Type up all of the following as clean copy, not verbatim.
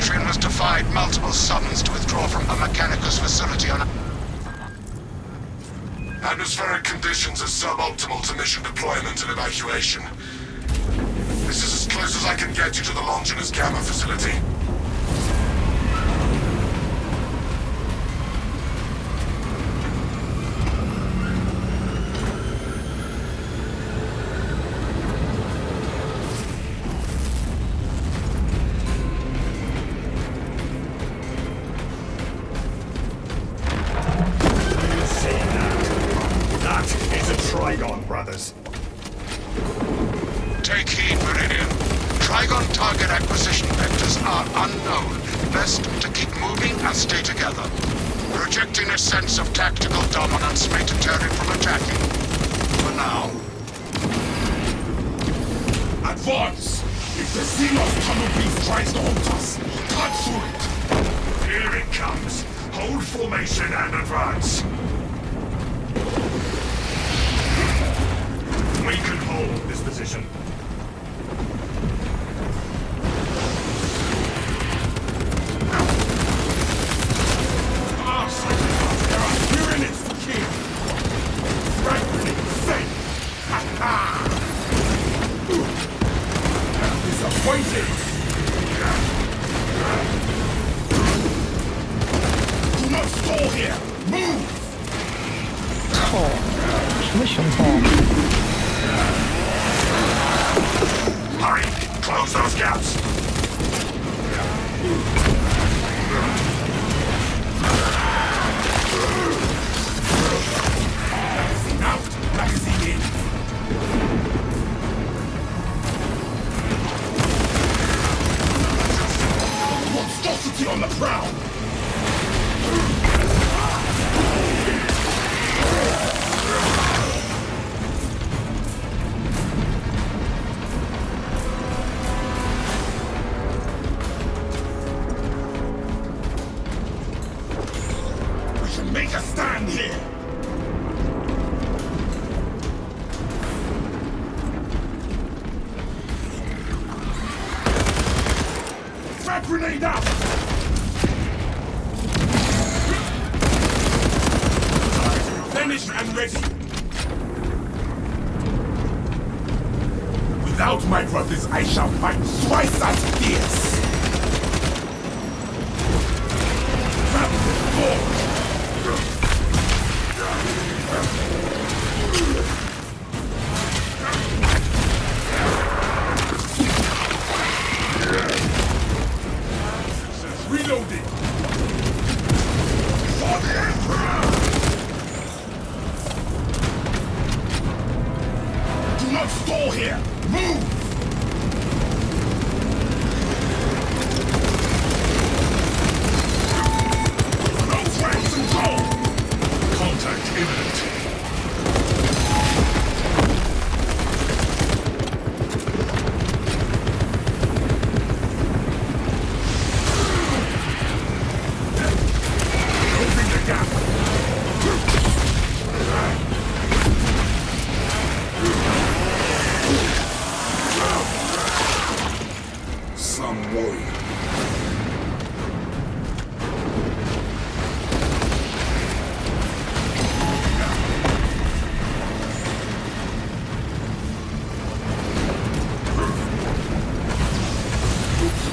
Adrian was defied multiple summons to withdraw from a Mechanicus facility on... Atmospheric conditions are suboptimal to mission deployment and evacuation. This is as close as I can get you to the Longinus Gamma facility. Brothers. Take heed, Meridian. Trigon target acquisition vectors are unknown. Best to keep moving and stay together. Projecting a sense of tactical dominance may deter it from attacking. For now. Advance! If the Xenos tunnel beast tries to halt us, cut through it! Here it comes. Hold formation and advance. We can hold this position. There are pyramids to kill. Frightening safe. Ha-ha! Disappointed. Do not stall here. Move. 操，什么情况？ Hurry! Close those gaps! Magazine out! Magazine in! Monstrosity on the prowl! Make a stand here! Frag grenade out! Finished and ready! Without my brothers, I shall fight twice as fierce! Forward! Reloading! For the Emperor! Do not stall here! Move! No friends and go! Contact imminent. Some warrior.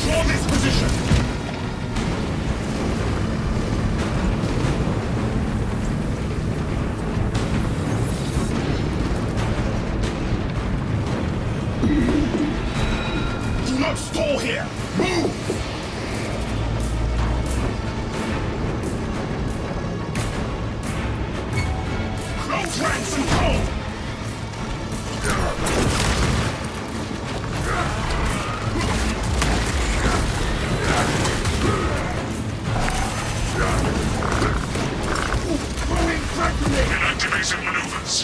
Draw this position. Do not stall here! Move! Close ranks and go! Throwing frag grenade! Inactivating maneuvers!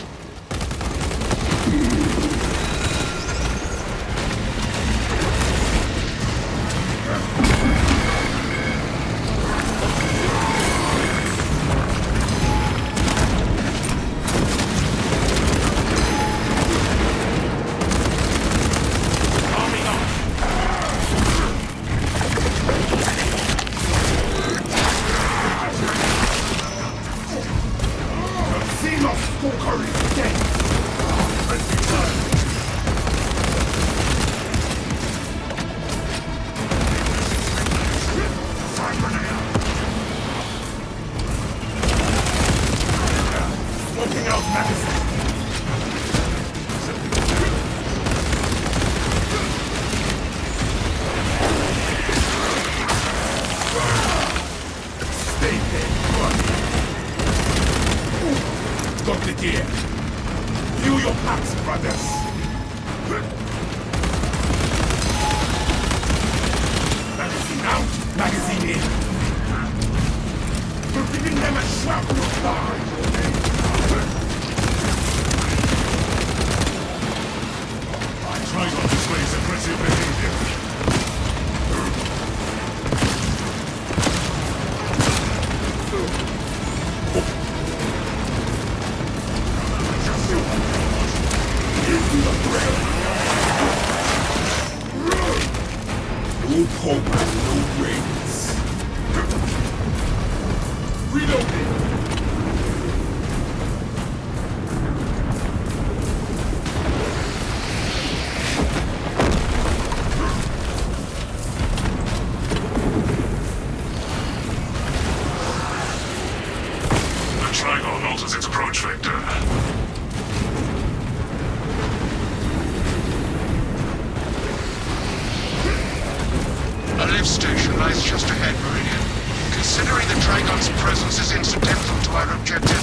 lift station lies just ahead, Meridian. Considering the Trigon's presence is incidental to our objective,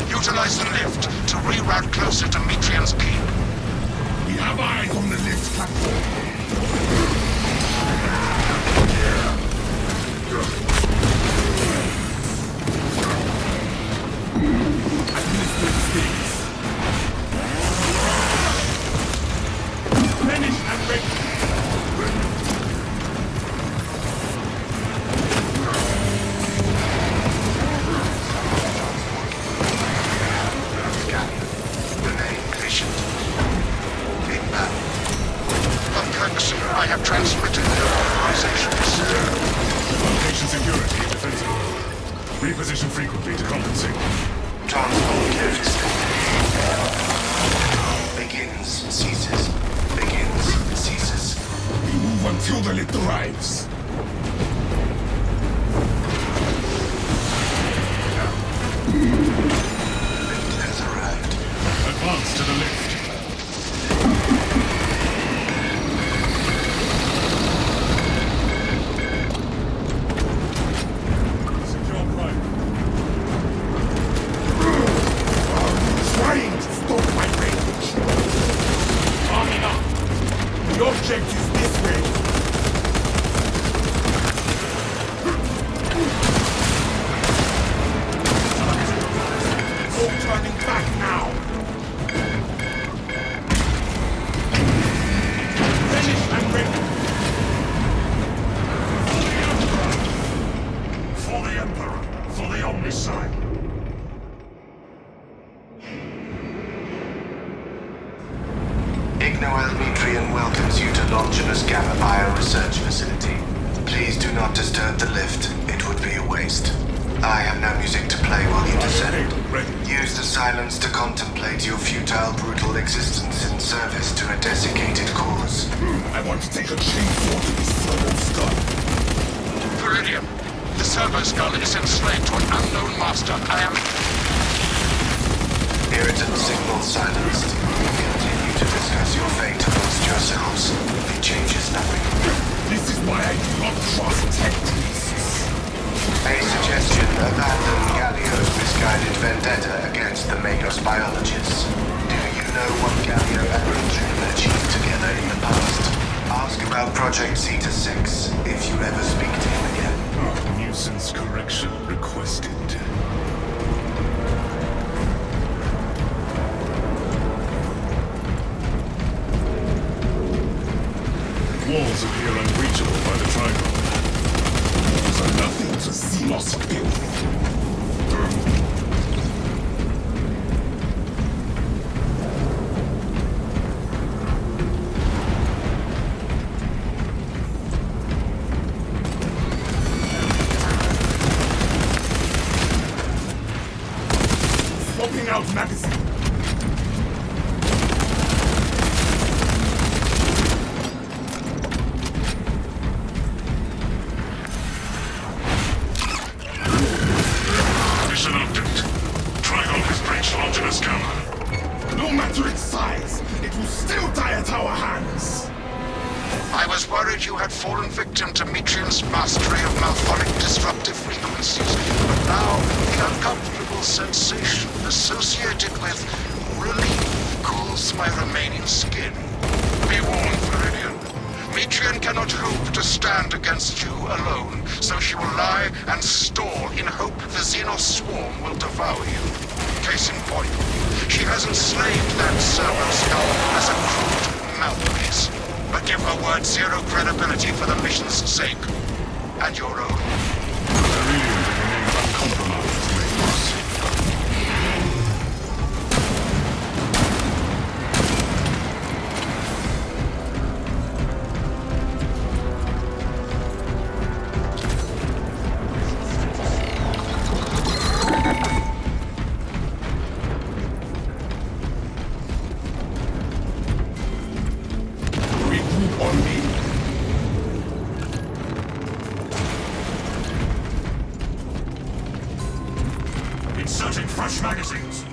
utilize the lift to reroute closer to Metrian's keep. We have eyes on the lift platform. Administer things. Finish and ready. Remain patient. Feedback. Uncox, I have transmitted the authorizations. Location security defensible. Reposition frequently to compensate. Transport lift. Begins, ceases. Begins, ceases. We move until the lift arrives. Lift has arrived. Advance to the lift. Secure prime. Trying to stop my range. Arming up. The object is this way. No turning back now. Finish and ready. For the Emperor. For the Omnicide. Ignoel Metrian welcomes you to Longinus Gamma Bioresearch Facility. Please do not disturb the lift. It would be a waste. I have no music to play while you descend. Ready. Use the silence to contemplate your futile, brutal existence in service to a desiccated cause. I want to take a chainsaw to this servo skull. Meridian, the servo skull is enslaved to an unknown master. I am... Irritant signal silenced. Continue to discuss your fate amongst yourselves. It changes nothing. This is why I do not trust tech priests. A suggestion: abandon Gallio's misguided vendetta against the Magos biologists. Do you know what Gallio and Metrian achieved together in the past? Ask about Project Zeta 6 if you ever speak to him again. Nuisance correction requested. Walls appear unbreachable by the Trigon. Walls are nothing to Xenos filth. Swapping out magazine. Mission update. Trigon has breached Longinus Gamma. No matter its size, it will still die at our hands. I was worried you had fallen victim to Metrian's mastery of malphonic disruptive frequencies, but now the uncomfortable sensation associated with relief cools my remaining skin. Be warned, Meridian. Metrian cannot hope to stand against you alone, so she will lie and stall in hope the Xenos swarm will devour you. Case in point, she has enslaved that servo skull as a crude mouthpiece. But give her word zero credibility for the mission's sake. And your own. Meridian remains uncompromised, Magos. Regroup on me. Inserting fresh magazines.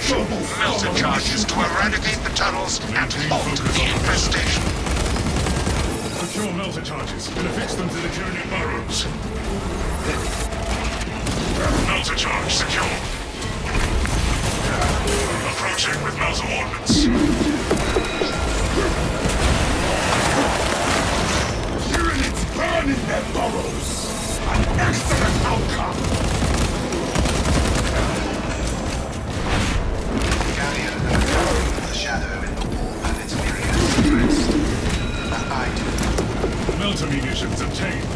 position. Melter charges to eradicate the tunnels and halt the infestation. Secure melter charges and affix them to the Tyranid burrows. Melter charge secure. Approaching with melter ordnance. Tyranids burn in their burrows. An excellent outcome. Gallia knows the shadow in the wall and its myriad secrets. I do. Melter munitions obtained.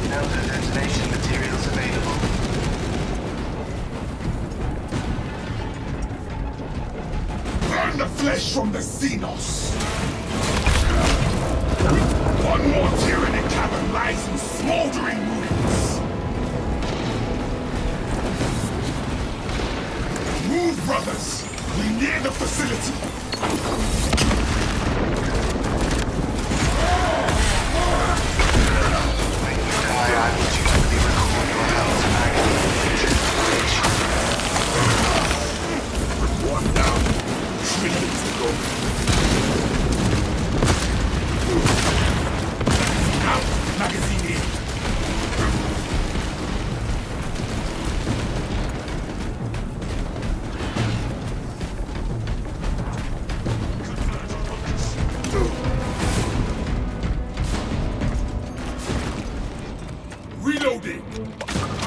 Melter detonation materials available. Burn the flesh from the Xenos! One more Tyranid cavern lies in smoldering ruins! Move, brothers! We're near the facility! When you die, I will dutifully record your health and agony. One down. 3 minutes to go. Out! Magazine in. Reloading!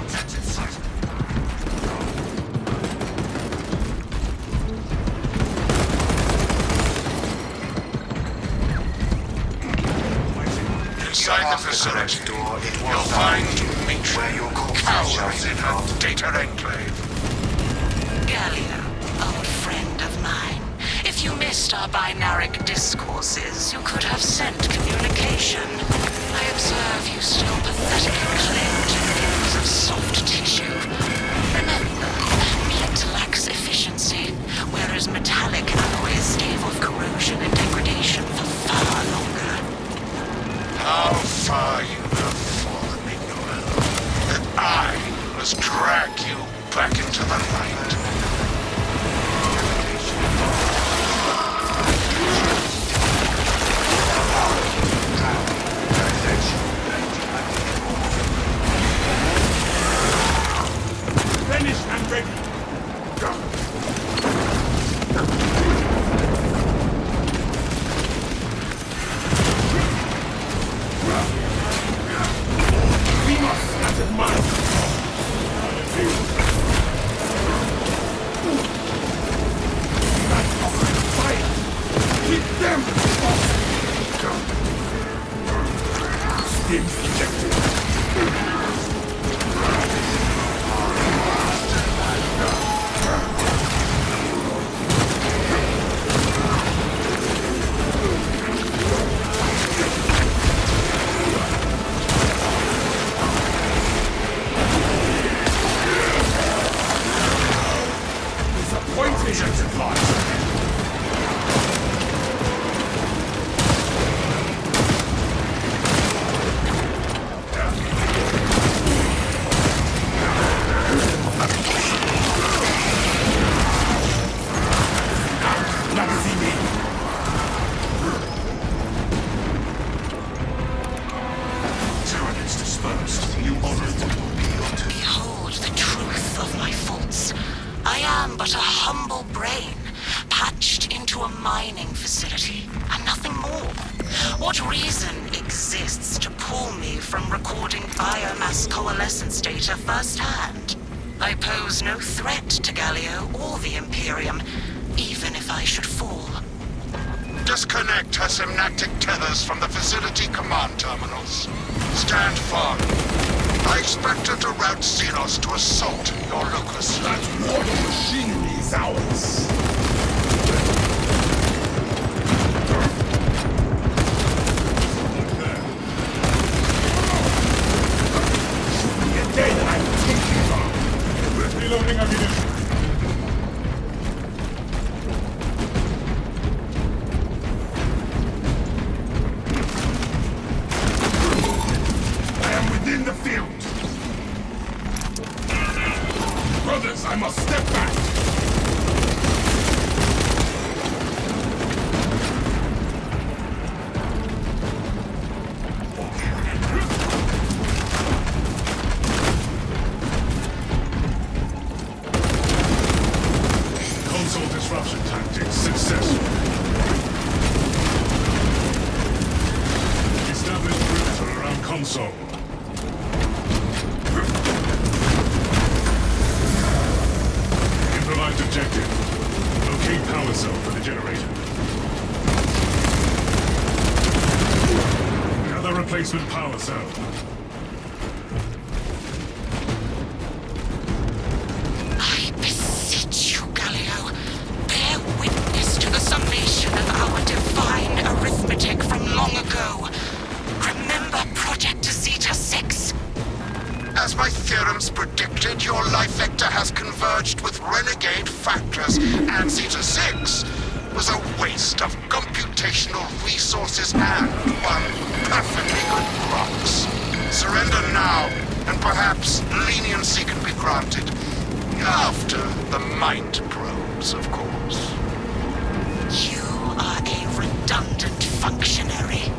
Objective sighted. Inside the facility, you'll find Where your Matron corpse cowering is in her data enclave. Gallia, old friend of mine. If you missed our binaric discourses, you could have sent communication. I observe you still pathetically cling to things of soft tissue. Remember, meat lacks efficiency, whereas metallic alloys stave off corrosion and degradation for far longer. How far you have fallen, Miguel, that I must drag you back into the light. Finished and ready. We must scatter mine. Fire! Keep them! Stims ejected. Disappointing enterprise! Magazine in. Tyranids dispersed. You honorable appeal to Behold the truth of my faults. I am but a humble brain, patched into a mining facility, and nothing more. What reason exists to pull me from recording biomass coalescence data firsthand? I pose no threat to Gallia or the Imperium, even if I should fall. Disconnect her synaptic tethers from the facility command terminals. Stand firm. I expect her to route Xenos to assault your locus. That war machinery is ours. Shoot me a day that I'm thinking of. Reloading ammunition. I am within the field. Brothers, I must step back. Missile disruption tactics successful. Establish perimeter around console. Improvised objective. Locate power cell for the generator. Another replacement power cell. I beseech you, Galileo, bear witness to the summation of our divine arithmetic from long ago. Remember Project Zeta 6? As my theorems predicted, your life vector has converged with renegade factors, and Zeta 6 was a waste of computational resources and one perfectly good prox. Surrender now, and perhaps leniency can be granted. After the mind probes, of course. You are a redundant functionary.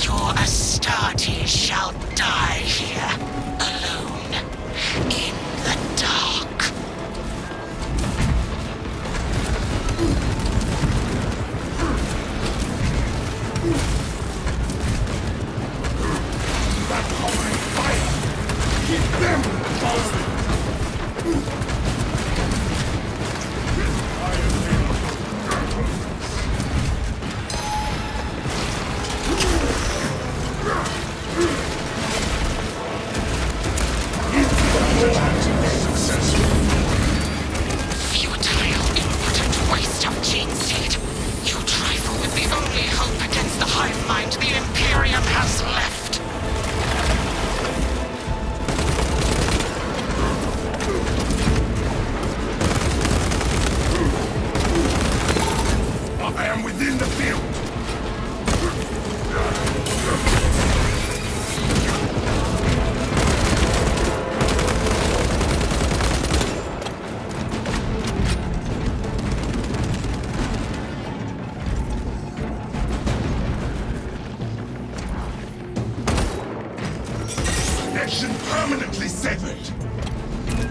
Your Astartes shall die here, alone, in the dark. That hovering fire! Keep them falling! Futile, impotent waste of gene seed. You trifle with the only hope against the hive mind the Imperium has left. I am within the field! Connection permanently severed!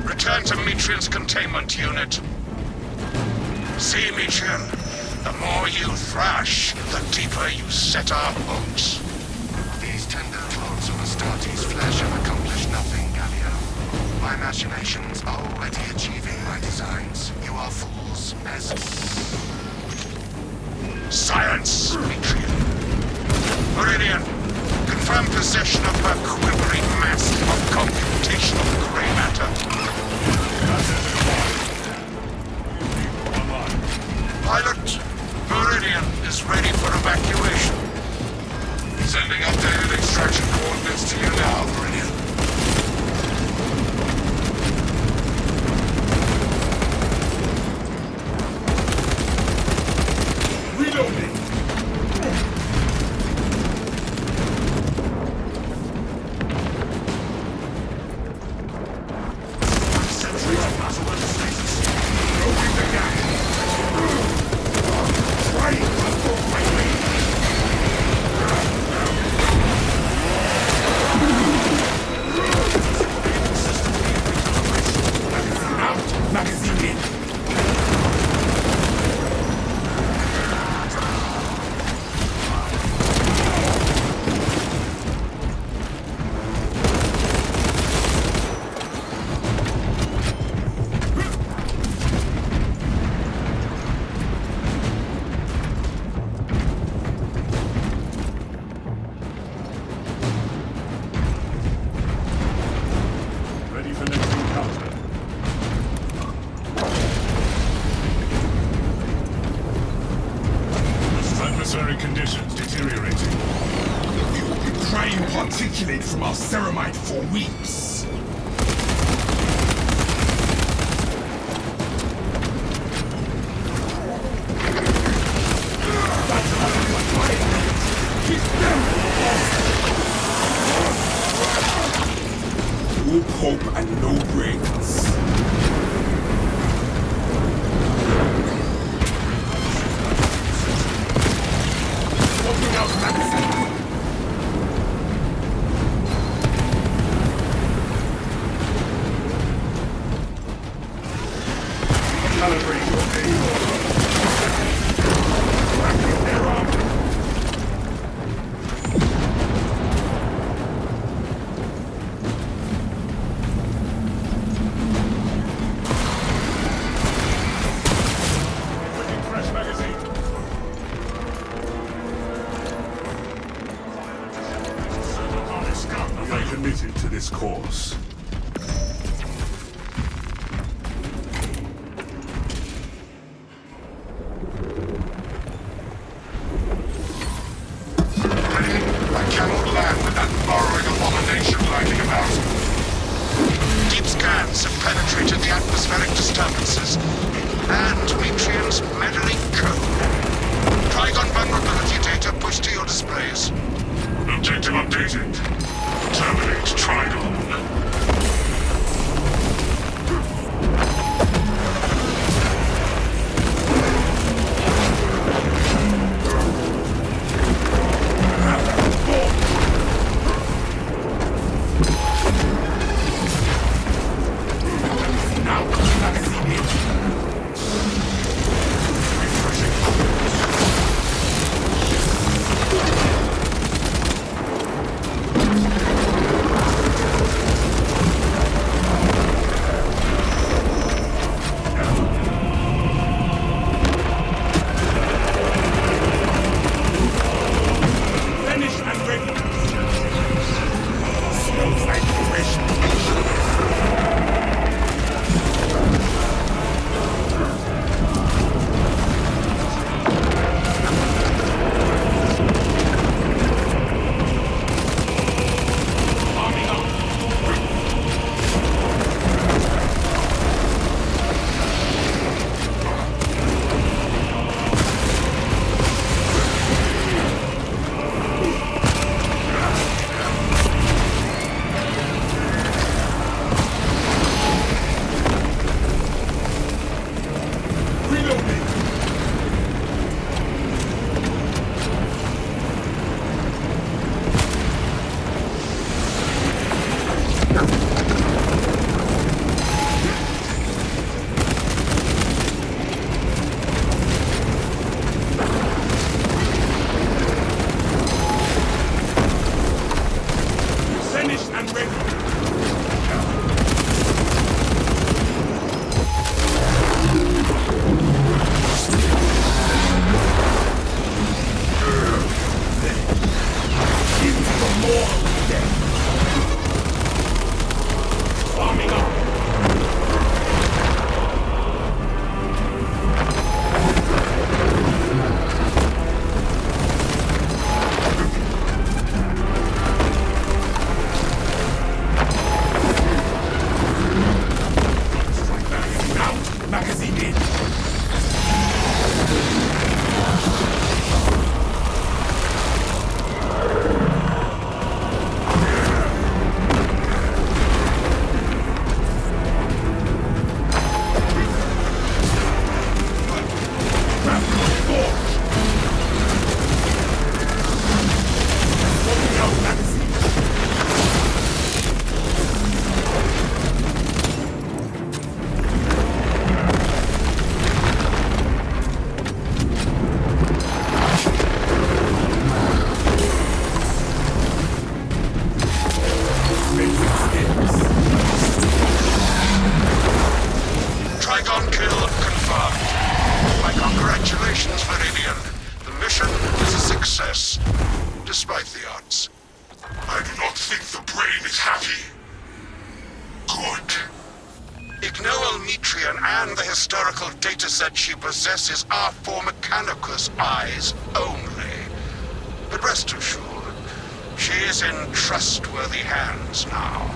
Return to Metrian's containment unit. See, Metrian, the more you thrash, the deeper you set our hooks. These tender clones of Astartes' flesh have accomplished nothing, Galileo. My machinations are already achieving my designs. You are fools, peasants. Silence, Metrian. Meridian, confirm possession of her quivering mass of computational gray matter. Pilot, Meridian is ready for evacuation. Sending updated extraction coordinates to you now, Meridian. Reloading! Sentry on battle and status. Opening the gap. Trying to pull my way. Out! Magazine in! Ready for next encounter. Atmospheric conditions deteriorating. You've been crying particulate from our ceramide for weeks. Keep them! No hope and no brains. Opening out magazine. this course. I cannot land with that burrowing abomination lighting about. Deep scans have penetrated the atmospheric disturbances and Metrian's meddling code. Trigon vulnerability data pushed to your displays. Objective updated. Terminate Trigon. despite the odds. I do not think the brain is happy. Good. Ignoel Metrian and the historical dataset she possesses are for Mechanicus eyes only. But rest assured, she is in trustworthy hands now.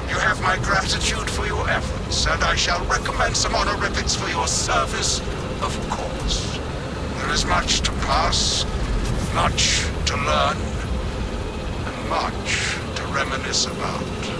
You have my gratitude for your efforts, and I shall recommend some honorifics for your service, of course. There is much to pass, much to learn, and much to reminisce about.